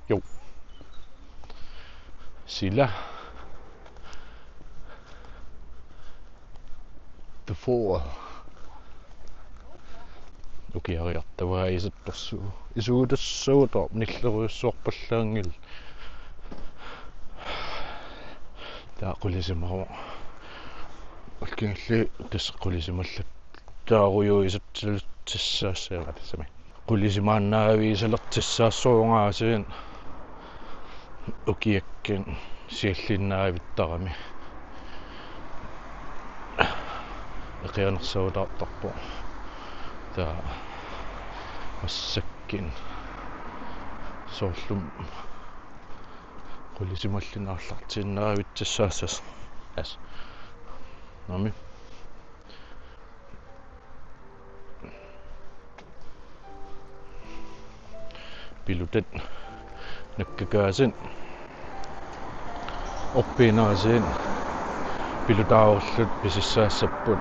Jo. Silla. The Four. Ukiariartava isattorsu. Isuutassuutor nilleruyussuarpallaangil. Taaqulisimaru. Alkingalli tasqulisimallat. Taaruyu isattilutissaassiaqatasami. Qulisimaannaavi isalertissaassruungaasiin ukiakkin siallinnaavittarami. Eqianersuutaartarpu. Taa massakkin soorlum qulisimallinnaarlartinnaavitsissaassas. As. Nami. Pilutet nakkakaasin oppiinaasin pilutaavullut pisissaassapun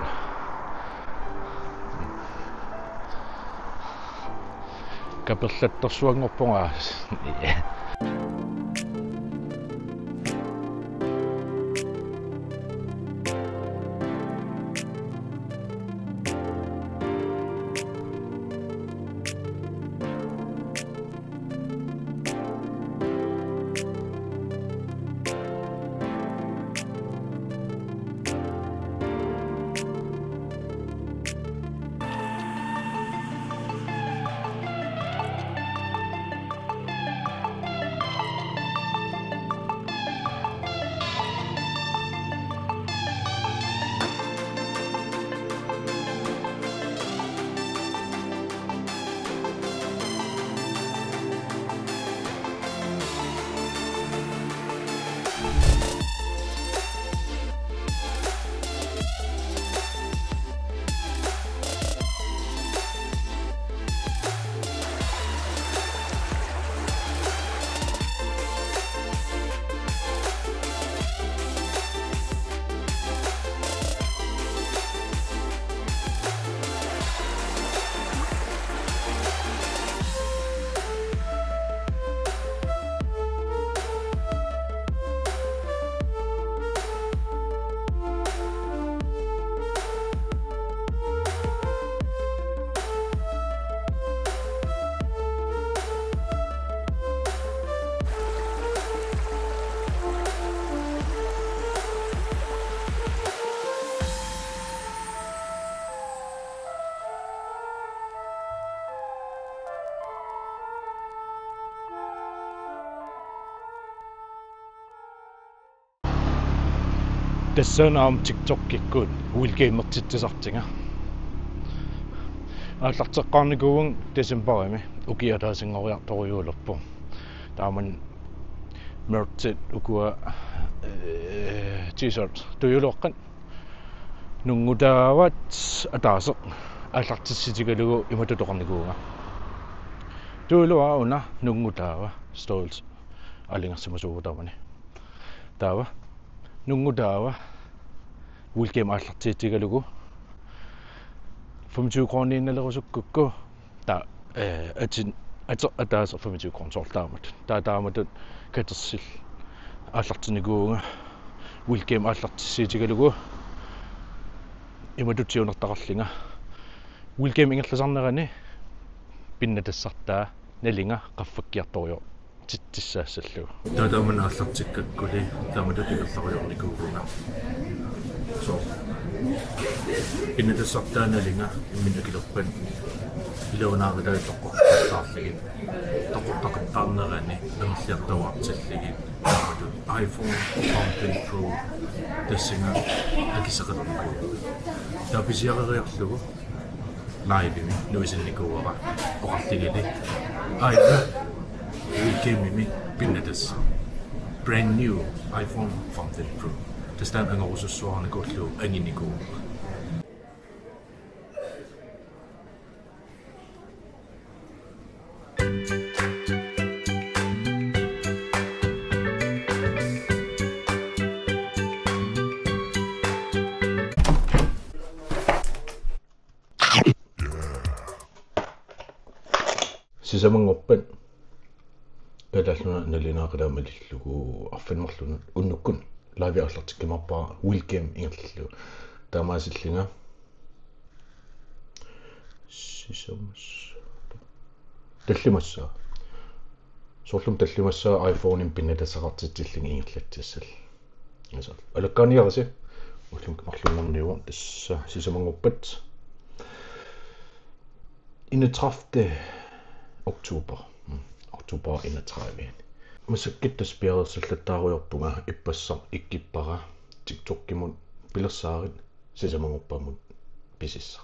kaperlattorsuangorpungaas. Tassanaam TikTok-ikkut uilgeimmertitsisartinga. Аллартеққарникуун Decemberimi ukiataasingoriartoriuulerpu. Taaman merchit ukua t-shirt tuyuluoqqan nungutaavat ataaseq аллартисситигалугу иматутоқарникуунга. Tuyulua una nungutaava stols алингерсимасуугутаамани. Таава nungutaava uilgeim аллартиитигалугу 25 kroner innalerusukku ta atin ataas 25 kroner sortaamat taataamatut katersil аллартинигуунга uilgeim аллартиссиитигалугу иматутсиунертақарлинга uilgeim ингерласарнерани пиннатассартаа налинга qaffakkiartorio титтиссаассаллугу таатаамана аллартиккаккули тааматут игерлариорникуугунга so пиннатассартаа налинга имминакилерпан илуунаарилаа тоққортаарлигит тоққортақаттаарнерани намерлиартауартиллигит тааматут iPhone 14 Pro тассинга акисеқалерникуу тааписиарериарлугу лайвими нуисинникууара оқарлигили айна uilgeimimi pinnatas brand new iPhone 15 Pro tastaan angorussussuarnikullu anginikuu sisamangorpat Pædalluna nalinaaqilaamalillugu arfanmerlunut unnukkun laavi arlartikkimarpara will game ingerllu taamaasillinga sisamas tallimassaa soorlum tallimassaa iPhonein pinnatassaqartitsillingi ingerlatsissal asa alakkaaniarasi ullum marlunnerniu tassa sisamanguppat 31. oktober oktober 31 масаккиттаспиарерсаллаттааруйорпунга иппассар иккиппара TikTok-кимут пилерсаарит сисамангуппамут писисса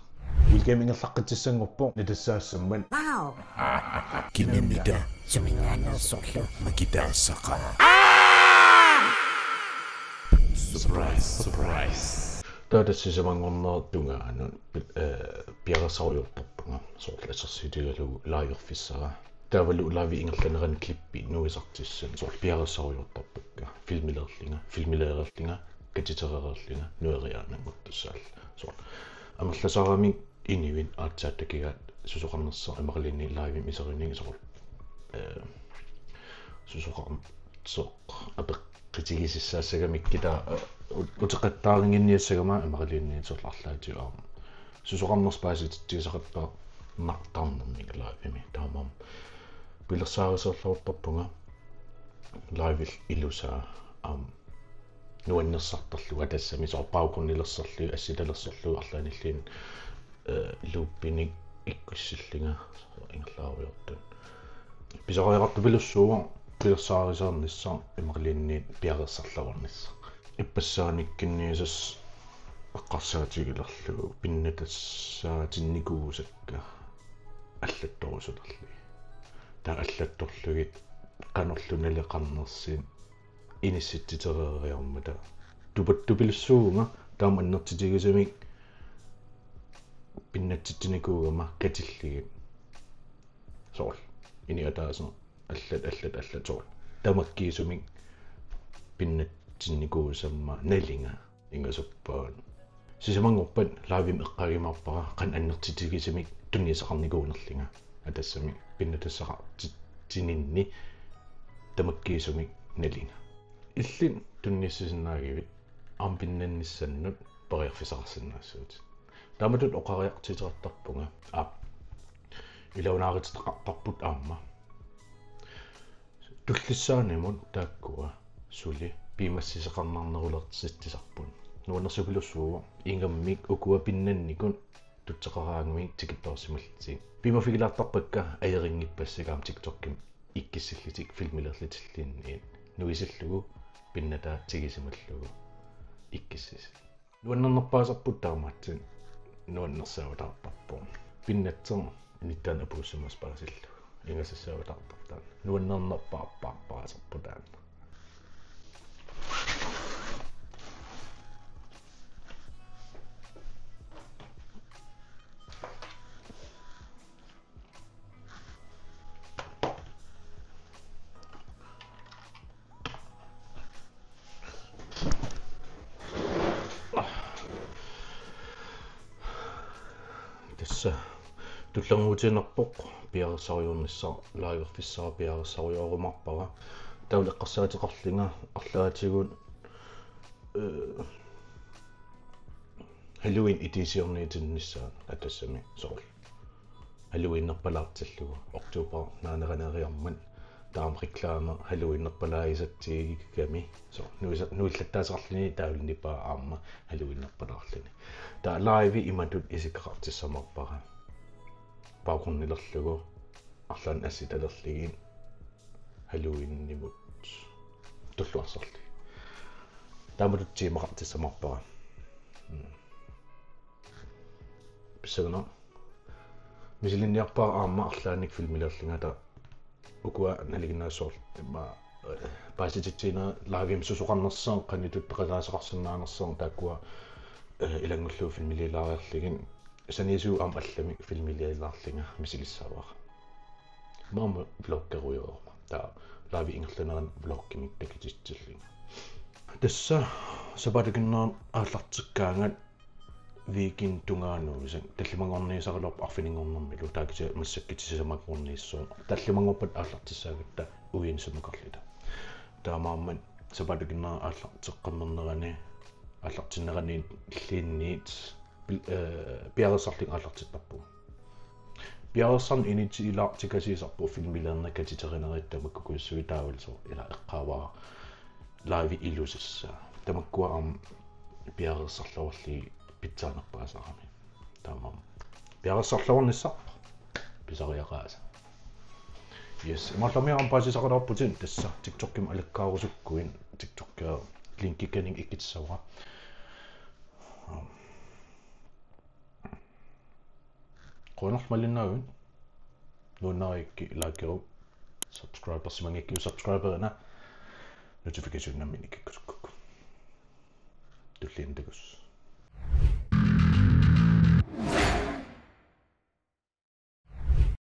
илгемингерлаққитсиссангорпо нитассаассамман кинемида сумингаанерсорлу макитаассаqa surprise таата сисамангорнеэртунгаанут пиарерсаруйорторпунга соорласерситигалугу лайверфиссара тавалу лави ингерланеран клиппи нуисартиссан соор пиарерсаруйорторпакка филмилеерлинга катитеререрлинга нуэриаанамут туссаал соор амерласаарами инивин аатсааттакигаат сусоқарнерсаа амерлинни лайви мисеринни соор сусоқарнсоқ апеққитигисиссаассагамик кита утеқаттаарингинниассагама амерлинни соорларлаатиуаа сусоқарнерспааситиисақатпаа нартарнерник лайвими таамам пилерсаарисерларуттарпунга лайвил илусаа нуаннерсартерлуга тассами соорпаукорнилерсерлу асситалерсерлу арлааниллиин луппиник иккуссиллинга ингерлааруйортун писариарту пилуссууа пилерсаарисаарниссаа имерлинниит пиарерсарлаварнисса иппассааниккинниисас аққарсаатигилерлугу пиннатассаатинникуусакка аллатторусулерли таа аллатторлугит канерлуналеқарнерсиин инисситситерериармата тупаттупилуссууга таама аннертитигисамик пиннатситсиникуугама катиллигит соор иниатаасо аллат соор тамаккиисумик пиннатсинникуусамма налинга ингасуппаан сисамангорпат лаавим эққагимарпара қан аннертитигисамик тунниисақарникуунерлинга атассамик пиннатассақартининни тамаккиисумик налинга иллин тунниссисинаагивит арпиннанниссаннут периарфисақарсинаассуут тааматут оқариартитерартарпунга илаунааритеқарпут аама туллиссаанимут тааккуа сули пимассисеқарнарнерулертиситтисарпун нуаннерсупилуссууа ингаммик укуа пиннанникун тутсеқараангмик тикипперсималлитиг пимафигилаартарпакка аерингиппассагаам TikTok-ким иккиссиллитик филмилерлитиллиинниин нуисиллугу пиннатаа тигисималлугу иккиссис нуаннернерпаасарпут таамаатсин нуаннерсааватаарпарпу пиннатсер ниттаан апуссамас паасиллу ингасассааватаартартаа нуаннернерпаарпаасарпутаан туллангуутинерпоқ пиарсариуернissaа лайверфиссаа пиарсариуорумарпара таулеккарсаатеқарлинга арлаатигут Halloween editiorniitinnissaa атассами соор Halloween-нерпалаартиллугу октобер наанеранериарман таам реклама Halloween-нерпалаисатсигиками соор нуиллаттаасерлини таулнипаа аама Halloween-нерпалаарлини таа лайви иматут исиккартиссамарпара паукорнилерлугу арлаан асситалерлигин Halloween-нимут туллуарсерли тааматут тимақартиссамарпара писагна мисилинниарпаа аама арлааник филмилерлингата укуа налигинаассоор имма паасититсина лавим сусоқарнерсаа қанитут пеқалаасеқарсинаанерсаа тааккуа илангуллуу филмилилаариарлигин санисуу ам аллами филмилиалаарлинга мисилиссааваа мама блоггеруйорма таа лави ингерланеран блоггимик такититсиллинга тасса сабатикиннаа ааллартиккаангат viikin tungaanu sen tallimangorniisarlup arfiningornermilu taakise massakkitisisamaqorniissuu tallimangorpat aallartissaagutta uiinsumakarlita taamaamman sapatukinnaa aallarteqqammernerani aallartinnerani illiinniit piarersarling aallartittarpu piarersarn initiilaartikasiisarpu filmileerna katiterineriittamakkukuissui taawalso ila eqqaavaa live illusissa tamakkua piarersarlawarli pitsaanерпаасарами таамам piarersarlawarnissarpa pisariaqaasa yes ималламиарам паасисақалаарпутин тасса TikTok-ким алаккаарусуккуин TikTok-ка линкикканин иккитсавара qonarmallinnaagун нууннариикки лайкеру subscribe персимангикки subscriberna notification намминиккусукку туллиин такус